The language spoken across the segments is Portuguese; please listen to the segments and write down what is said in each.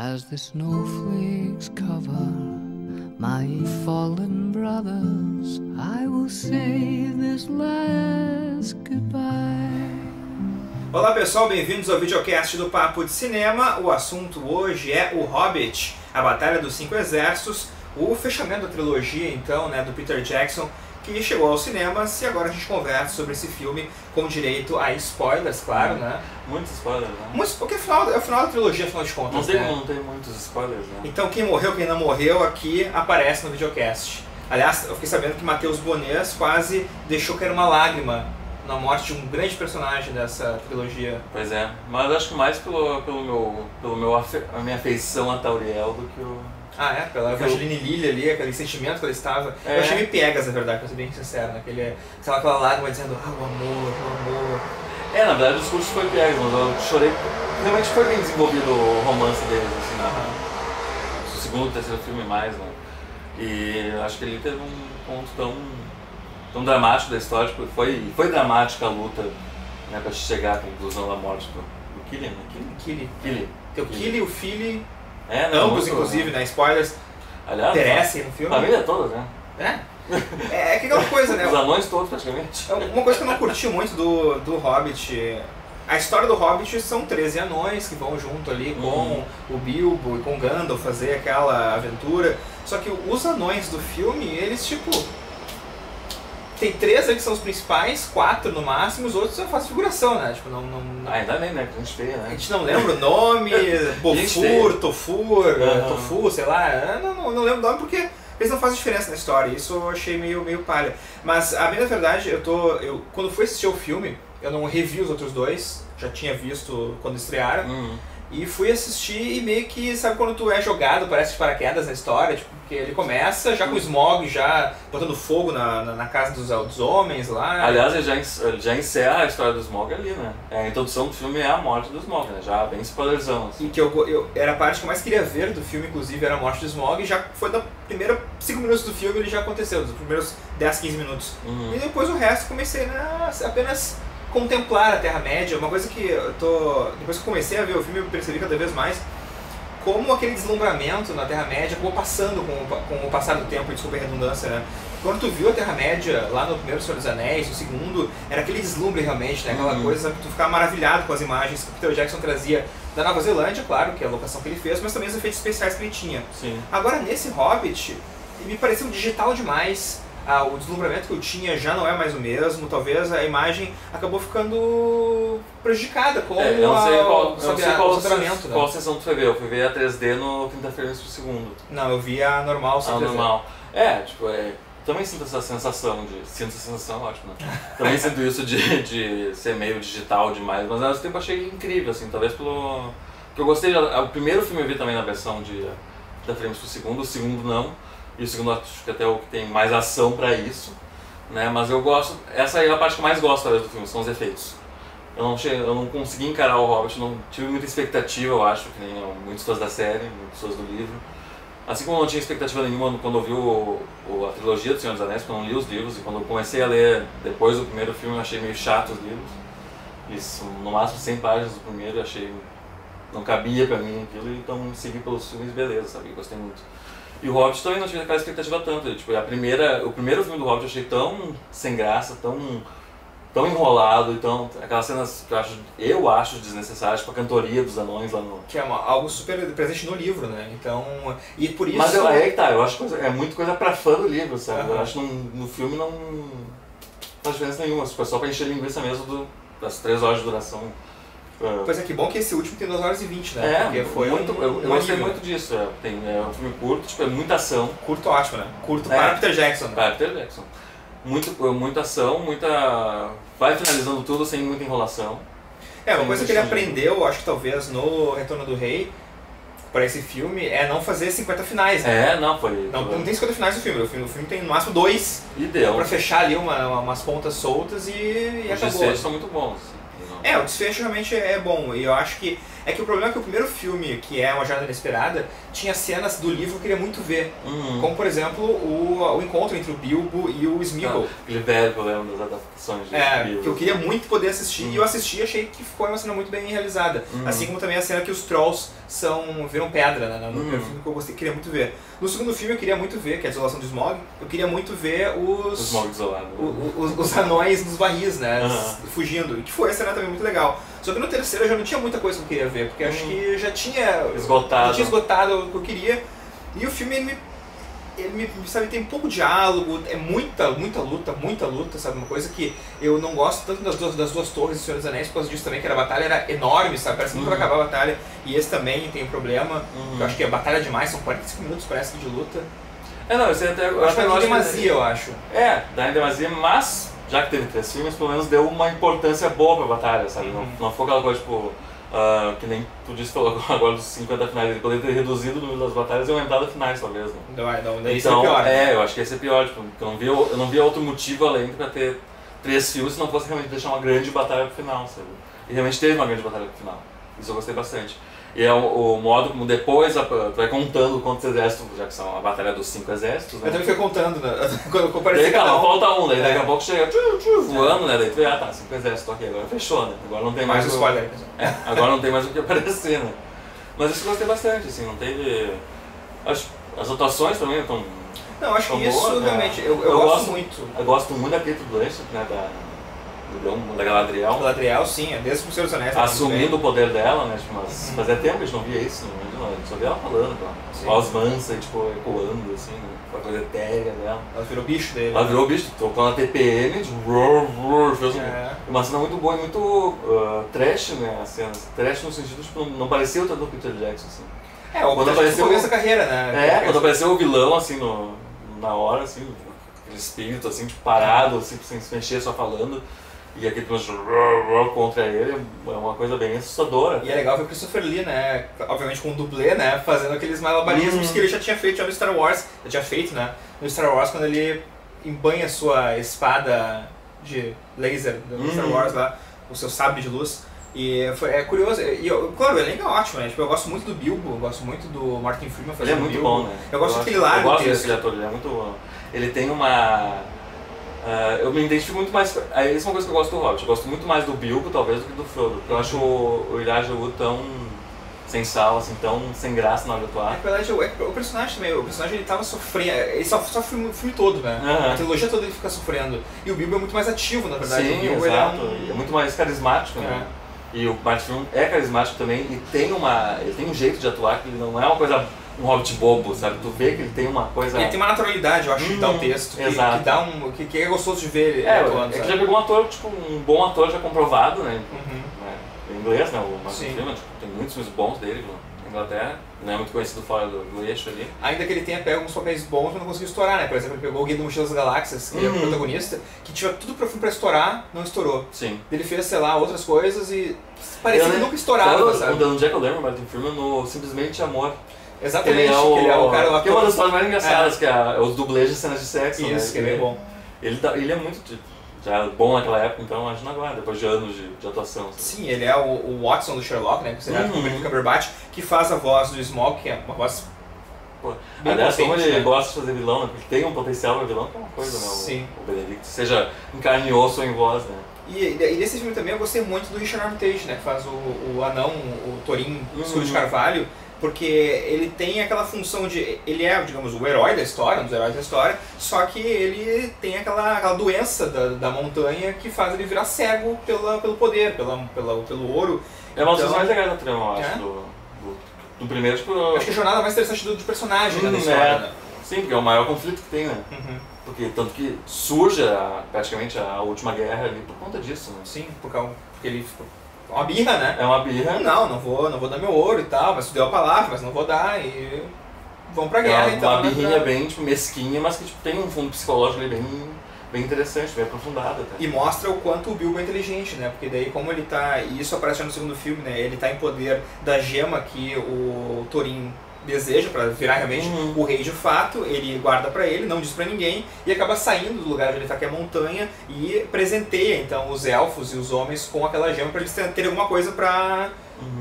As the snowflakes cover my fallen brothers, I will say this last goodbye. Olá pessoal, bem-vindos ao videocast do Papo de Cinema. O assunto hoje é O Hobbit, a Batalha dos Cinco Exércitos, o fechamento da trilogia então, né, do Peter Jackson, que chegou aos cinemas, e agora a gente conversa sobre esse filme com direito a spoilers, claro, né? Muitos spoilers, né? Muitos, porque é o final da trilogia, afinal de contas, não tem muitos spoilers, né? Então quem morreu, quem não morreu aqui aparece no videocast. Aliás, eu fiquei sabendo que Matheus Bonês quase deixou cair uma lágrima na morte de um grande personagem dessa trilogia. Pois é, mas acho que mais pela minha afeição a Tauriel do que o... Ah, é? Pela Evangeline Lilly ali, aquele sentimento que ela estava... É. Eu achei meio piegas, na verdade, pra ser bem sincero, né? Aquela lágrima dizendo, o amor... É, na verdade o discurso foi piegas, mas eu chorei... Realmente foi bem desenvolvido o romance deles, assim, né? O segundo, terceiro filme mais, né? E acho que ele teve um ponto tão dramático da história, porque foi dramática a luta, né, pra chegar à conclusão da morte do Kili, né? Kili. Tem o Kili. Kili e o Philly, muito, ambos inclusive, né? Spoilers, aliás, aparecem no filme. A família toda, né? É aquela coisa, né? Os anões todos, praticamente. Uma coisa que eu não curti muito do Hobbit... A história do Hobbit são 13 anões que vão junto ali com o Bilbo e com o Gandalf fazer aquela aventura. Só que os anões do filme, eles tipo... Tem 3 ali que são os principais, 4 no máximo, os outros só fazem figuração, né? Tipo, não... Ainda nem, né? Que a gente feia, né? A gente não lembra o nome, Bofur, Tofu, sei lá. Não lembro o nome porque eles não fazem diferença na história. Isso eu achei meio palha. Mas, a bem da verdade, quando fui assistir o filme, eu não revi os outros dois, já tinha visto quando estrearam. E fui assistir e meio que, sabe quando tu é jogado, parece de paraquedas na história, tipo, porque ele começa já com o Smaug já botando fogo na casa dos homens lá. Aliás, ele já encerra a história do Smaug ali, né? A introdução do filme é a morte do Smaug, né? Já bem spoilerzão, assim. E que era a parte que eu mais queria ver do filme, inclusive, era a morte do Smaug, e já foi da primeira 5 minutos do filme, ele já aconteceu, dos primeiros 10, 15 minutos. E depois o resto comecei a apenas contemplar a Terra-média. Uma coisa que depois que eu comecei a ver o filme, eu percebi cada vez mais como aquele deslumbramento na Terra-média acabou passando com o passar do tempo, desculpa a redundância, né? Quando tu viu a Terra-média lá no primeiro Senhor dos Anéis, no segundo, era aquele deslumbre realmente, né? Aquela coisa, sabe, tu ficar maravilhado com as imagens que o Peter Jackson trazia da Nova Zelândia, claro, que é a locação que ele fez, mas também os efeitos especiais que ele tinha. Sim. Agora, nesse Hobbit, me pareceu digital demais. O deslumbramento que eu tinha já não é mais o mesmo, talvez a imagem acabou ficando prejudicada com eu não sei o saturamento. Qual sessão tu foi ver? Eu fui ver a 3D no 30 frames por segundo. Não, eu vi a normal, a normal. Também sinto essa sensação ótimo, né? Também sinto isso de ser meio digital demais, mas ao mesmo tempo achei incrível, assim, talvez pelo... que eu gostei, o primeiro filme eu vi também na versão de 30 frames por segundo, o segundo não. E o segundo acho que até é o que tem mais ação pra isso, né? Mas eu gosto, essa aí é a parte que eu mais gosto talvez do filme, são os efeitos. Eu não consegui encarar o Hobbit, não tive muita expectativa, eu acho, que nem muitos fãs da série, muitos fãs do livro. Assim como eu não tinha expectativa nenhuma quando eu vi a trilogia do Senhor dos Anéis, porque eu não li os livros, e quando eu comecei a ler depois do primeiro filme eu achei meio chato os livros. Isso, no máximo 100 páginas do primeiro eu achei, não cabia pra mim aquilo, então segui pelos filmes, beleza, sabe, gostei muito. E o Hobbit também não tive aquela expectativa tanto, tipo, o primeiro filme do Hobbit eu achei tão sem graça, tão enrolado, aquelas cenas que eu acho desnecessárias, tipo a cantoria dos anões lá no... Que é algo super presente no livro, né, então, e por isso... Mas aí é que tá, eu acho que é muito coisa pra fã do livro, sabe, eu acho que no filme não faz diferença nenhuma, tipo, é só pra encher linguiça mesmo das 3 horas de duração. Pois é, que bom que esse último tem 2 horas e 20, né? Porque foi eu gostei muito disso. É um filme curto, tipo, é muita ação. Curto ótimo, né? Curto para Peter Jackson. Né? Para Peter Jackson. Muita ação, vai finalizando tudo sem muita enrolação. Uma coisa que ele aprendeu, acho que talvez no Retorno do Rei, para esse filme, é não fazer 50 finais, né? Não tem 50 finais do filme. O filme tem no máximo 2. E deu. Pra fechar ali umas pontas soltas e acabou. Os desfechos são muito bons. O desfecho realmente é bom, e eu acho que É que o problema é que o primeiro filme, que é Uma Jornada Inesperada, tinha cenas do livro que eu queria muito ver. Como, por exemplo, o encontro entre o Bilbo e o Sméagol. Aquele velho problema das adaptações de Bilbo. Que eu queria muito poder assistir, e eu assisti e achei que foi uma cena muito bem realizada. Assim como também a cena que os Trolls viram pedra, né, no primeiro filme que eu queria muito ver. No segundo filme eu queria muito ver, que é a Desolação do Smaug, eu queria muito ver O Smaug isolado. Os anões dos barris, né, fugindo, e que foi a cena também muito legal. Só que no terceiro eu já não tinha muita coisa que eu queria ver, porque acho que já tinha esgotado o que eu queria. E o filme, sabe, tem pouco diálogo, é muita luta, sabe, uma coisa que eu não gosto tanto das duas torres do Senhor dos Anéis, por causa disso também, que a batalha era enorme, sabe, parece que nunca vai acabar a batalha, e esse também tem um problema, eu acho que a batalha é demais, são 45 minutos, parece, de luta. Esse até... Eu acho que dá em demasia, eu acho. Dá em demasia, mas, já que teve 3 filmes, pelo menos deu uma importância boa pra batalha, sabe, não foi aquela coisa, tipo... que nem tu disse agora dos 50 finais, ele poderia ter reduzido o número das batalhas e aumentado a finais, talvez, né? Daí então, é pior, né? Eu acho que esse é pior, tipo, eu não via outro motivo além pra ter 3 filmes se não fosse realmente deixar uma grande batalha pro final, sabe? E realmente teve uma grande batalha pro final, isso eu gostei bastante. E é o modo como depois tu vai contando quantos exércitos, já que são a batalha dos 5 exércitos, né? Eu também fui contando, né? Quando eu comparei falta um, daí daqui a pouco chega voando, né? Daí tu vê, 5 exércitos, ok, agora fechou, né? Agora não tem mais spoiler. Agora não tem mais o que aparecer, né? Mas isso eu gostei bastante, assim, não teve... As atuações também estão... Não, acho que isso boas, realmente, eu gosto muito. Eu gosto muito da Kate Blanchett, né? Da Galadriel. Galadriel, sim, desde o Senhor dos Anéis. Assumindo o poder dela, né? Tipo, mas fazia tempo que a gente não via isso, a gente só via ela falando, voz mansa e tipo, ecoando, assim, né? Uma coisa etérea dela. Ela virou bicho dele. Ela virou bicho, tocou na TPM, tipo, fez uma cena muito boa e muito trash, né? A cena. Trash no sentido, tipo, não parecia o tanto do Peter Jackson, assim. Quando apareceu no começo da carreira, né? Quando apareceu o vilão, assim, na hora, assim, aquele espírito, assim, tipo, parado, assim, sem se mexer, só falando. E aquele contra ele é uma coisa bem assustadora. E é legal ver o Christopher Lee, né? Obviamente com um dublê, né? Fazendo aqueles malabarismos que ele já tinha feito já no Star Wars. Ele tinha feito, né? No Star Wars, quando ele embanha sua espada de laser do Star Wars lá, o seu sabre de luz. E é curioso, claro, o elenco é ótimo, né? Tipo, eu gosto muito do Bilbo, eu gosto muito do Martin Freeman fazendo Ele é muito Bilbo. bom, né? Eu gosto daquele largo texto. Eu gosto desse ator, ele é muito bom. Ele tem uma... eu me identifico muito mais... Essa é uma coisa que eu gosto do Hobbit. Eu gosto muito mais do Bilbo, talvez, do que do Frodo. Porque eu acho o Elijah Wood tão sem sal, assim, tão sem graça na hora de atuar. O personagem também, ele tava sofrendo, ele sofre o filme todo, né? A trilogia toda ele fica sofrendo. E o Bilbo é muito mais ativo, na verdade. Sim, o Bilbo, exato. Ele é muito mais carismático, né? E o Martin Freeman é carismático também e ele tem um jeito de atuar que ele não é uma coisa... um hobbit bobo, sabe? Tu vê que ele tem uma coisa... Ele tem uma naturalidade, eu acho, de dar o texto, que é gostoso de ver ele atuando. É que já pegou um ator, tipo, um bom ator já comprovado, né? Em inglês, né? O Martin Freeman, tipo, tem muitos filmes bons dele na Inglaterra, não é muito conhecido fora do eixo ali. Ainda que ele tenha pego alguns papéis bons, mas não conseguiu estourar, né? Por exemplo, ele pegou o Guia do Mochila das Galáxias, que ele é o protagonista, que tinha tudo pra estourar, não estourou. Sim. Ele fez, sei lá, outras coisas e parecia que nunca estourava, sabe? O Jack lembra o Martin Freeman no Simplesmente Amor. Exatamente, ele é o cara lá. Que é uma das histórias mais engraçadas, que é os dublês de cenas de sexo. Isso, né? Que é bem bom. Ele é muito já bom naquela época, então imagina agora, depois de anos de atuação. Sabe? Sim, ele é o Watson do Sherlock, né? Considerado como o Cumberbatch, que faz a voz do Smaug, que é uma voz. Aliás, como ele gosta de fazer vilão, né? Porque tem um potencial para vilão, que é uma coisa, né? Sim. O Benedict, seja em carne e osso ou em voz, né? E desse filme também eu gostei muito do Richard Armitage, né? Que faz o anão, o Thorin escuro de carvalho. Porque ele tem aquela função de... Ele é, digamos, o herói da história, um dos heróis da história, só que ele tem aquela doença da montanha que faz ele virar cego pelo poder, pelo ouro. É uma das coisas mais legais da trama, eu acho, do primeiro, tipo... Acho que é a jornada mais interessante do personagem da história, né? Sim, porque é o maior conflito que tem, né? Porque tanto que surge praticamente a última guerra ali por conta disso, né? Sim, porque ele... Uma birra, né? É uma birra. Não vou dar meu ouro e tal, mas tu deu a palavra, mas não vou dar e... Vamos pra guerra, então. Uma birrinha bem tipo, mesquinha, mas que tipo, tem um fundo psicológico ali bem interessante, bem aprofundado até. E mostra o quanto o Bilbo é inteligente, né? Porque daí como ele tá... E isso aparece no segundo filme, né? Ele tá em poder da gema que o Thorin deseja pra virar realmente o rei de fato, ele guarda pra ele, não diz pra ninguém, e acaba saindo do lugar onde ele tá, que é a montanha, e presenteia então os elfos e os homens com aquela gema pra eles terem alguma coisa pra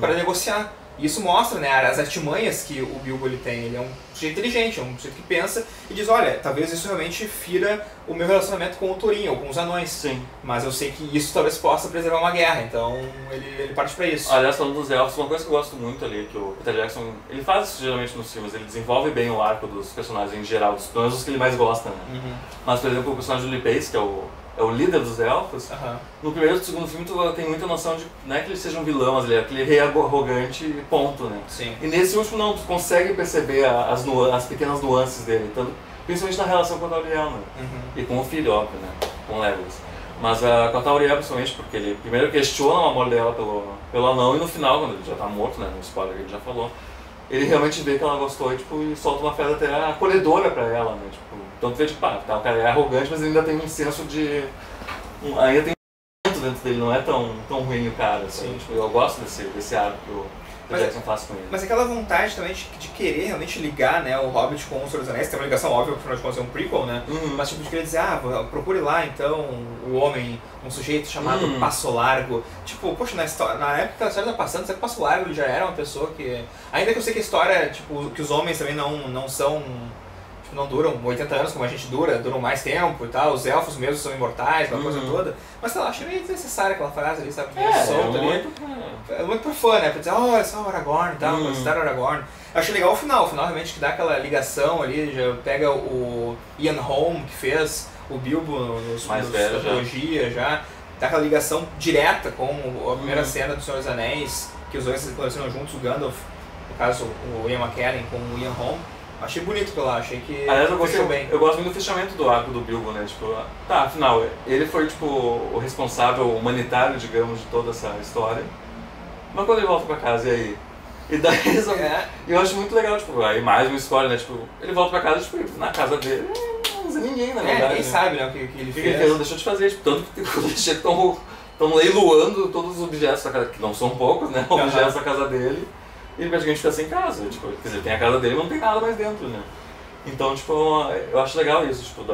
para negociar. E isso mostra, né, as artimanhas que o Bilbo ele tem. Ele é um sujeito inteligente, é um sujeito que pensa e diz, olha, talvez isso realmente fira o meu relacionamento com o Thorin ou com os anões. Sim. Mas eu sei que isso talvez possa preservar uma guerra, então ele parte pra isso. Aliás, falando dos elfos, uma coisa que eu gosto muito ali, que o Peter Jackson, ele faz isso geralmente nos filmes, ele desenvolve bem o arco dos personagens em geral, dos planos que ele mais gosta, né? Mas, por exemplo, o personagem do Lee Pace, que é o líder dos elfos, no primeiro e no segundo filme tu tem muita noção de, não é que ele seja um vilão, mas ele é aquele rei arrogante e ponto, né? Sim. E nesse último não, tu consegue perceber as pequenas nuances dele, tanto, principalmente na relação com a Tauriel, né? E com o filho, óbvio, né? Com o Legolas. Mas com a Tauriel, principalmente, porque ele primeiro questiona o amor dela pelo anão e no final, quando ele já tá morto, né? No spoiler que ele já falou, ele realmente vê que ela gostou e, tipo, e solta uma fera até acolhedora pra ela, né? Tipo, então tu vê, tipo, o cara é arrogante, mas ele ainda tem um senso de... ainda tem um senso dentro dele, não é tão ruim o cara, assim. Tipo, eu gosto desse arco que o Jackson faz com ele. Mas aquela vontade também de querer realmente ligar, né, o Hobbit com o Senhor dos Anéis, tem uma ligação óbvia, afinal de contas é um prequel, né? Mas tipo, de querer dizer, procure lá então o homem, um sujeito chamado Passo Largo. Tipo, poxa, na época que a história tá passando, será que o Passo Largo ele já era uma pessoa que... Ainda que eu sei que a história, tipo, que os homens também não são... Tipo, não duram 80 anos como a gente duram mais tempo e tal, os elfos mesmo são imortais, aquela coisa toda. Mas sei lá, achei meio desnecessária aquela frase ali, sabe? Solta ali. É muito por fã, né? Pra dizer, é só o Aragorn e tal, pra citar o Aragorn. Eu achei legal o final realmente que dá aquela ligação ali, já pega o Ian Holm que fez o Bilbo nos trilogia já. Dá aquela ligação direta com a primeira cena do Senhor dos Anéis, que os dois se relacionam juntos, o Gandalf, no caso o Ian McKellen com o Ian Holm. Achei bonito aquilo lá, achei que fechou bem. Eu gosto muito do fechamento do arco do Bilbo, né? Tipo, afinal, ele foi tipo o responsável humanitário, digamos, de toda essa história. Mas quando ele volta pra casa, e aí? E daí eu acho muito legal, tipo, aí mais uma história, né? Tipo, ele volta pra casa, tipo, na casa dele, não usa ninguém, na verdade. Ninguém sabe, né, o que ele fez. Ele não deixou de fazer, tipo, tanto que estão leiloando todos os objetos da casa, que não são poucos, né? Objetos da casa dele. E ele praticamente fica sem casa, tipo, quer dizer, tem a casa dele, mas não tem nada mais dentro, né? Então, tipo, eu acho legal isso, tipo,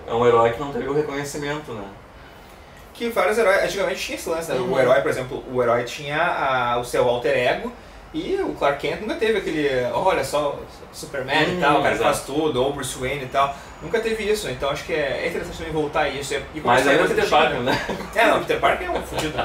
é um herói que não teve o reconhecimento, né? Que vários heróis, antigamente tinha esse lance, né? O herói, por exemplo, o herói tinha o seu alter ego, e o Clark Kent nunca teve aquele, olha só, Superman e tal, o cara que faz tudo, ou Bruce Wayne e tal, nunca teve isso, então acho que é interessante também voltar a isso. Mas ainda é o Peter Parker, né? Não, o Peter Parker é um fudido,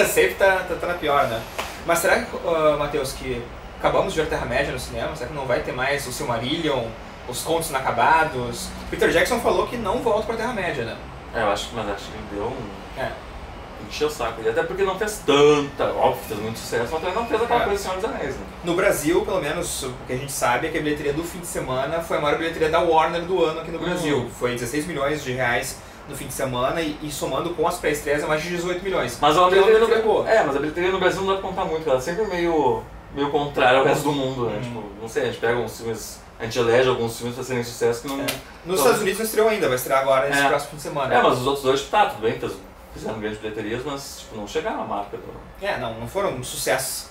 sempre tá na pior, né? Mas será que, Matheus, que acabamos de ver Terra-média no cinema? Será que não vai ter mais o Silmarillion, os Contos Inacabados? Peter Jackson falou que não volta pra Terra-média, né? Mas acho que ele deu encheu o saco. E até porque não fez tanta, óbvio que fez muito sucesso, mas também não fez aquela coisa do Senhor dos Anéis, né? No Brasil, pelo menos, o que a gente sabe é que a bilheteria do fim de semana foi a maior bilheteria da Warner do ano aqui no Brasil. Foi 16 milhões de reais no fim de semana e somando com as pré-estreias é mais de 18 milhões. Mas a bilheteria no Brasil não dá pra contar muito, ela é sempre meio contrária ao resto do mundo, né? Tipo, não sei, a gente pega uns filmes, a gente elege alguns filmes pra serem sucesso que não... Nos Estados Unidos não estreou ainda, vai estrear agora nesse próximo fim de semana. Mas os outros dois, tudo bem, fizeram grandes bilheterias, mas tipo, não chegaram à marca do... não foram sucessos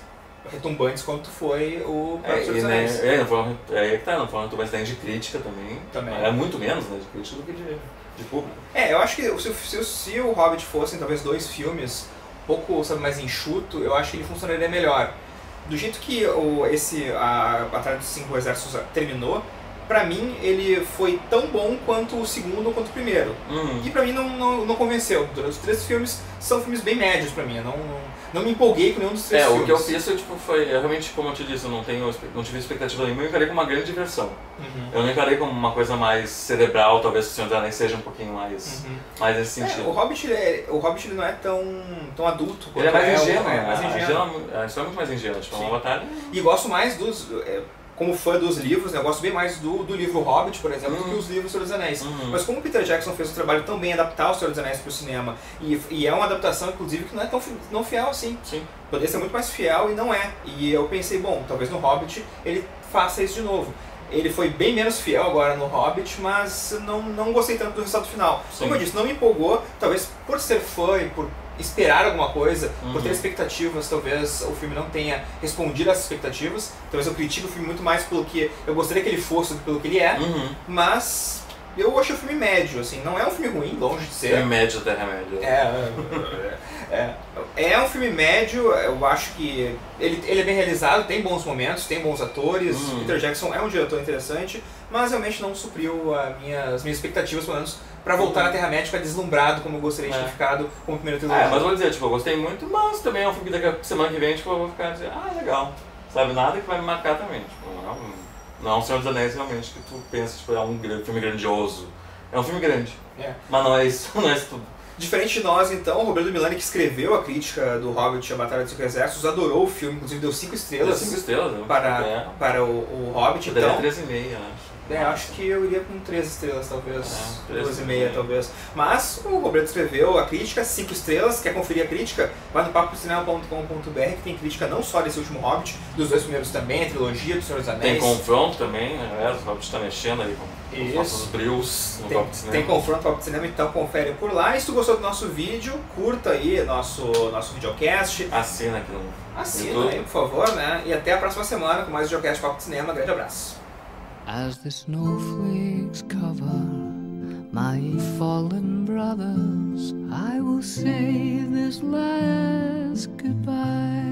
retumbantes quanto foi o próprio Senhor dos Anéis. Não foram retumbantes nem de crítica também. É muito menos, né, de crítica do que de público. Eu acho que se o Hobbit fossem talvez 2 filmes, um pouco mais enxuto, eu acho que ele funcionaria melhor. Do jeito que a Batalha dos 5 Exércitos terminou, pra mim ele foi tão bom quanto o segundo ou quanto o primeiro. E pra mim não convenceu. Os 3 filmes são filmes bem médios pra mim, eu não me empolguei com nenhum dos 3 filmes. O que eu fiz foi realmente, como eu te disse, eu não tive expectativa nenhuma, eu encarei como uma grande diversão. Eu não encarei como uma coisa mais cerebral, talvez o Senhor dos Anéis seja um pouquinho mais nesse sentido. O Hobbit ele não é tão adulto quanto ele é mais ingênuo, a história é muito mais ingênua, tipo, é uma batalha... E gosto mais como fã dos livros, né, eu gosto bem mais do livro Hobbit, por exemplo, do que os livros do Senhor dos Anéis. Mas como o Peter Jackson fez um trabalho tão bem adaptar o Senhor dos Anéis para o cinema, e é uma adaptação, inclusive, que não é tão fiel assim. Poderia ser muito mais fiel e não é. E eu pensei, bom, talvez no Hobbit ele faça isso de novo. Ele foi bem menos fiel agora no Hobbit, mas não gostei tanto do resultado final. Como eu disse, não me empolgou, talvez por ser fã e por esperar alguma coisa, por ter expectativas, talvez o filme não tenha respondido às expectativas. Talvez eu critique o filme muito mais pelo que eu gostaria que ele fosse do que pelo que ele é, mas eu achei o filme médio, assim, não é um filme ruim, longe de ser. Filme médio, Terra-média. É um filme médio, eu acho que ele é bem realizado, tem bons momentos, tem bons atores, Peter Jackson é um diretor interessante, mas realmente não supriu as minhas expectativas, pelo menos, pra voltar na Terra-média, ficar deslumbrado como eu gostaria de ter ficado como primeiro trilogia. Mas eu vou dizer, tipo, eu gostei muito, mas também é um filme que daqui a semana que vem, tipo, eu vou ficar dizendo, legal. Sabe, nada que vai me marcar também, tipo, não é um Senhor dos Anéis realmente que tu pensa, tipo, é um filme grandioso. É um filme grande, mas não é isso tudo. Diferente de nós, então, o Roberto Milani, que escreveu a crítica do Hobbit, A Batalha dos Cinco Exércitos, adorou o filme, inclusive deu 5 estrelas, Deu 5 estrelas para o Hobbit. Eu daria então 3,5, acho. Acho que eu iria com 3 estrelas, talvez. 2,5 talvez. Mas o Roberto escreveu a crítica, 5 estrelas. Quer conferir a crítica? Vai no papocinema.com.br, que tem crítica não só desse último Hobbit, dos 2 primeiros também, a trilogia do Senhor dos Anéis. Tem confronto também, né? O Hobbit está mexendo ali com os nossos brios no Papo de Cinema. Tem confronto no Papo de Cinema, então confere por lá. E se tu gostou do nosso vídeo, curta aí nosso videocast. Assina aqui no Assina aí, por favor, né? E até a próxima semana com mais videocast Papo de Cinema. Grande abraço. As the snowflakes cover my fallen brothers, I will say this last goodbye.